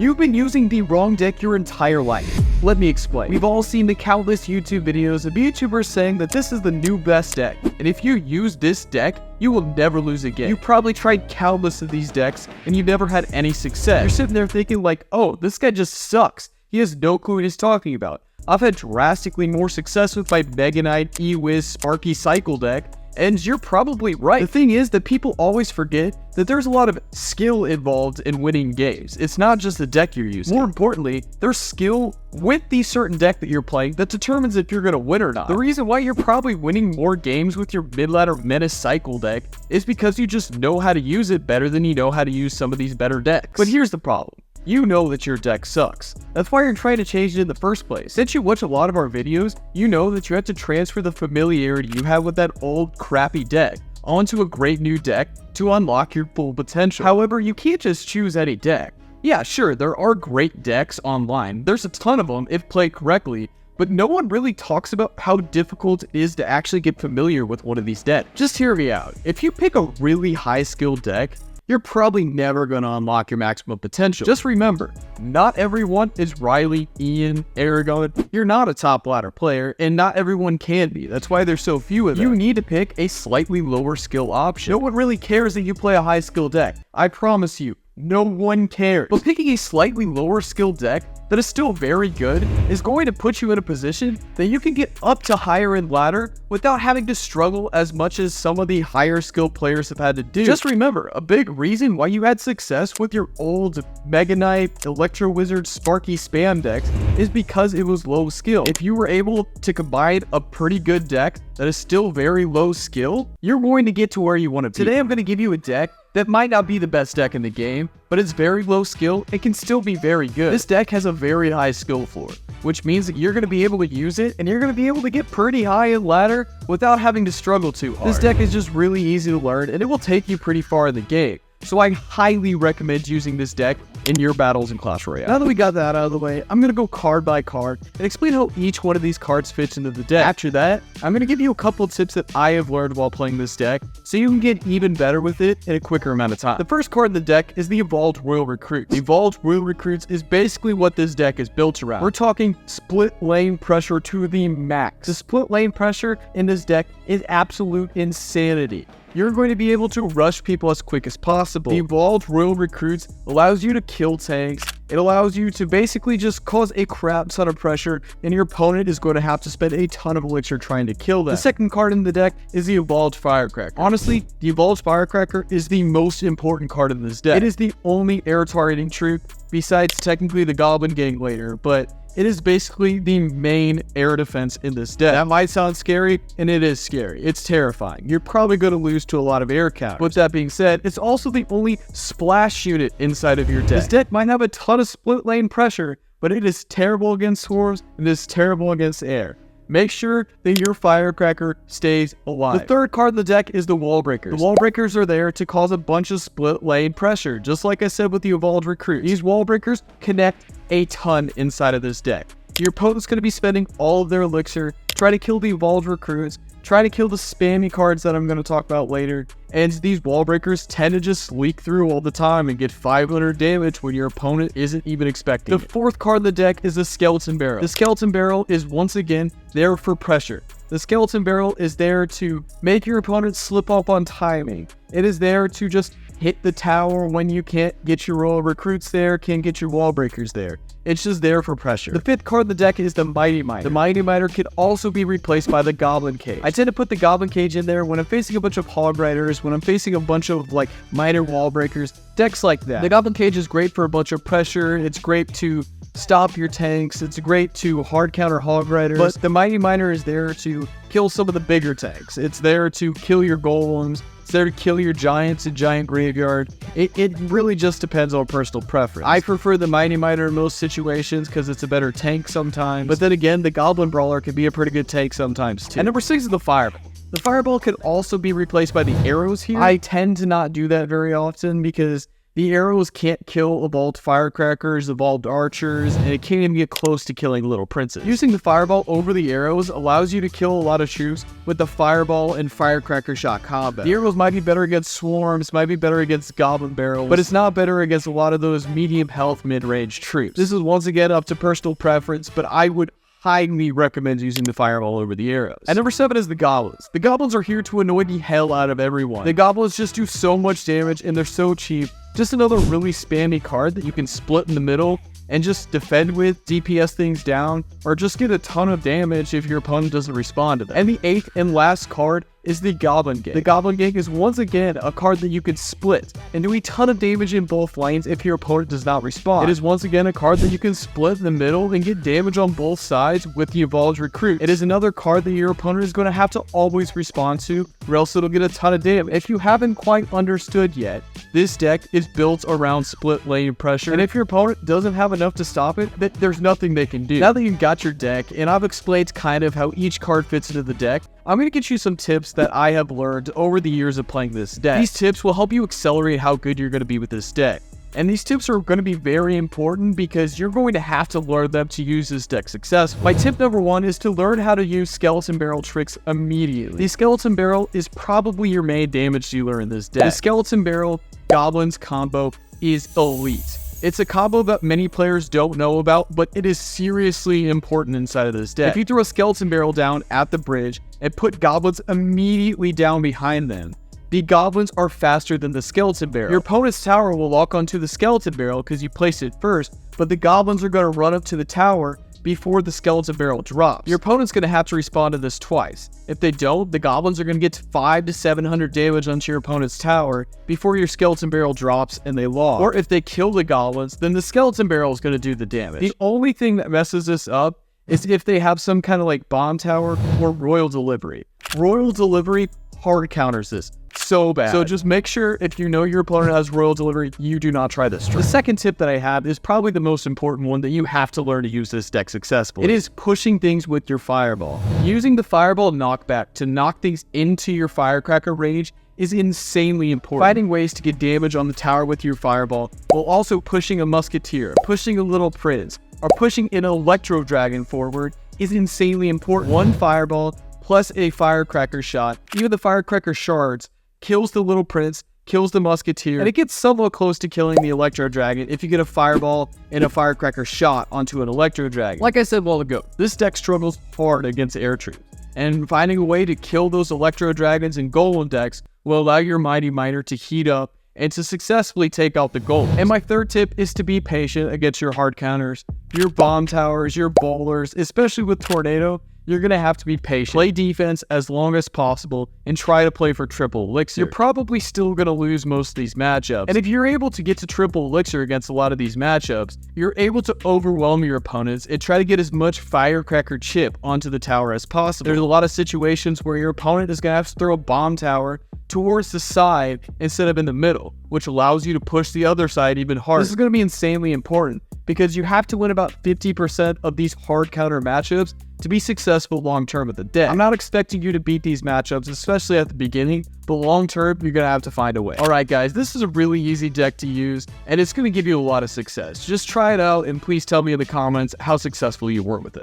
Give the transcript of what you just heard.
You've been using the wrong deck your entire life. Let me explain. We've all seen the countless YouTube videos of YouTubers saying that this is the new best deck, and if you use this deck, you will never lose again. You probably tried countless of these decks, and you never had any success. You're sitting there thinking like, oh, this guy just sucks. He has no clue what he's talking about. I've had drastically more success with my Mega Knight, E-Wiz, Sparky Cycle deck, and you're probably right. The thing is that people always forget that there's a lot of skill involved in winning games. It's not just the deck you're using. More importantly, there's skill with the certain deck that you're playing that determines if you're going to win or not. The reason why you're probably winning more games with your mid-ladder Menace Cycle deck is because you just know how to use it better than you know how to use some of these better decks. But here's the problem. You know that your deck sucks. That's why you're trying to change it in the first place. Since you watch a lot of our videos, you know that you have to transfer the familiarity you have with that old crappy deck onto a great new deck to unlock your full potential. However, you can't just choose any deck. Yeah, sure, there are great decks online. There's a ton of them if played correctly, but no one really talks about how difficult it is to actually get familiar with one of these decks. Just hear me out. If you pick a really high skill deck, you're probably never going to unlock your maximum potential. Just remember, not everyone is Riley, Ian, Aragon. You're not a top ladder player, and not everyone can be. That's why there's so few of them. You need to pick a slightly lower skill option. No one really cares that you play a high skill deck. I promise you, no one cares. But picking a slightly lower skill deck that is still very good is going to put you in a position that you can get up to higher end ladder without having to struggle as much as some of the higher skill players have had to do. Just remember, a big reason why you had success with your old Mega Knight, Electro Wizard, Sparky spam decks is because it was low skill. If you were able to combine a pretty good deck that is still very low skill, you're going to get to where you want to be. Today I'm going to give you a deck that might not be the best deck in the game, but it's very low skill. It can still be very good. This deck has a very high skill floor, which means that you're going to be able to use it and you're going to be able to get pretty high in ladder without having to struggle too hard. This deck is just really easy to learn and it will take you pretty far in the game. So I highly recommend using this deck in your battles in Clash Royale. Now that we got that out of the way, I'm going to go card by card and explain how each one of these cards fits into the deck. After that, I'm going to give you a couple of tips that I have learned while playing this deck so you can get even better with it in a quicker amount of time. The first card in the deck is the Evolved Royal Recruits. The Evolved Royal Recruits is basically what this deck is built around. We're talking split lane pressure to the max. The split lane pressure in this deck is absolute insanity. You're going to be able to rush people as quick as possible. The Evolved Royal Recruits allows you to kill tanks. It allows you to basically just cause a crap ton of pressure, and your opponent is going to have to spend a ton of elixir trying to kill them. The second card in the deck is the Evolved Firecracker. Honestly, the Evolved Firecracker is the most important card in this deck. It is the only air targeting troop, besides technically the Goblin Gang later, but it is basically the main air defense in this deck. That might sound scary, and it is scary. It's terrifying. You're probably going to lose to a lot of air counters. With that being said, it's also the only splash unit inside of your deck. This deck might have a ton of split lane pressure, but it is terrible against swarms, and it is terrible against air. Make sure that your Firecracker stays alive. The third card in the deck is the Wall Breakers. The Wall Breakers are there to cause a bunch of split lane pressure, just like I said with the Evolved Recruit. These Wall Breakers connect a ton inside of this deck. Your opponent's going to be spending all of their elixir, try to kill the Evolved Recruits, try to kill the spammy cards that I'm going to talk about later, and these wall breakers tend to just leak through all the time and get 500 damage when your opponent isn't even expecting it. The fourth card in the deck is the Skeleton Barrel. The Skeleton Barrel is once again there for pressure. The Skeleton Barrel is there to make your opponent slip up on timing. It is there to just hit the tower when you can't get your Royal Recruits there, can't get your Wall Breakers there. It's just there for pressure. The fifth card in the deck is the Mighty Miner. The Mighty Miner can also be replaced by the Goblin Cage. I tend to put the Goblin Cage in there when I'm facing a bunch of Hog Riders, when I'm facing a bunch of like minor Wall Breakers, decks like that. The Goblin Cage is great for a bunch of pressure. It's great to stop your tanks. It's great to hard counter Hog Riders. But the Mighty Miner is there to kill some of the bigger tanks. It's there to kill your golems. It's there to kill your giants and giant graveyard. It really just depends on personal preference. I prefer the Mighty Miner in most situations because it's a better tank sometimes. But then again, the Goblin Brawler can be a pretty good tank sometimes too. And number 6 is the Fireball. The Fireball can also be replaced by the arrows here. I tend to not do that very often because The arrows can't kill evolved firecrackers, evolved archers, and it can't even get close to killing little princes. Using the fireball over the arrows allows you to kill a lot of troops with the fireball and firecracker shot combo. The arrows might be better against swarms, might be better against goblin barrels, but it's not better against a lot of those medium health mid-range troops. This is once again up to personal preference, but I would highly recommend using the fireball over the arrows. At number 7 is the goblins. The goblins are here to annoy the hell out of everyone. The goblins just do so much damage and they're so cheap. Just another really spammy card that you can split in the middle and just defend with, DPS things down, or just get a ton of damage if your opponent doesn't respond to them. And the 8th and last card is the Goblin Gang. The Goblin Gang is once again a card that you can split and do a ton of damage in both lanes if your opponent does not respond. It is once again a card that you can split in the middle and get damage on both sides with the Evolved Recruit. It is another card that your opponent is going to have to always respond to, or else it'll get a ton of damage. If you haven't quite understood yet, this deck is built around split lane pressure, and if your opponent doesn't have enough to stop it, there's nothing they can do. Now that you've got your deck, and I've explained kind of how each card fits into the deck, I'm going to get you some tips that I have learned over the years of playing this deck. These tips will help you accelerate how good you're going to be with this deck. And these tips are going to be very important because you're going to have to learn them to use this deck successfully. My tip number 1 is to learn how to use Skeleton Barrel tricks immediately. The Skeleton Barrel is probably your main damage dealer in this deck. The Skeleton Barrel Goblins combo is elite. It's a combo that many players don't know about, but it is seriously important inside of this deck. If you throw a Skeleton Barrel down at the bridge and put goblins immediately down behind them, the goblins are faster than the Skeleton Barrel. Your opponent's tower will lock onto the Skeleton Barrel because you placed it first, but the goblins are going to run up to the tower before the Skeleton Barrel drops. Your opponent's going to have to respond to this twice. If they don't, the goblins are going to get 500 to 700 damage onto your opponent's tower before your Skeleton Barrel drops and they log. Or if they kill the goblins, then the Skeleton Barrel is going to do the damage. The only thing that messes this up is if they have some kind of like bomb tower or royal delivery. Royal delivery hard counters this so bad. So just make sure if you know your opponent has royal delivery, you do not try this trick. The second tip that I have is probably the most important one that you have to learn to use this deck successfully. It is pushing things with your fireball. Using the fireball knockback to knock things into your firecracker range is insanely important. Finding ways to get damage on the tower with your fireball while also pushing a musketeer, pushing a little prince, or pushing an electro dragon forward is insanely important. One fireball plus a firecracker shot, even the firecracker shards, kills the little prince, kills the musketeer, and it gets somewhat close to killing the electro dragon if you get a fireball and a firecracker shot onto an electro dragon. Like I said a while ago, this deck struggles hard against air troops, and finding a way to kill those electro dragons and golem decks will allow your mighty miner to heat up and to successfully take out the gold. And my third tip is to be patient against your hard counters, your bomb towers, your bowlers, especially with Tornado. You're going to have to be patient. Play defense as long as possible and try to play for triple elixir. You're probably still going to lose most of these matchups. And if you're able to get to triple elixir against a lot of these matchups, you're able to overwhelm your opponents and try to get as much firecracker chip onto the tower as possible. There's a lot of situations where your opponent is going to have to throw a bomb tower towards the side instead of in the middle, which allows you to push the other side even harder. This is going to be insanely important because you have to win about 50% of these hard counter matchups to be successful long-term with the deck. I'm not expecting you to beat these matchups, especially at the beginning, but long-term, you're going to have to find a way. All right, guys, this is a really easy deck to use, and it's going to give you a lot of success. Just try it out, and please tell me in the comments how successful you were with it.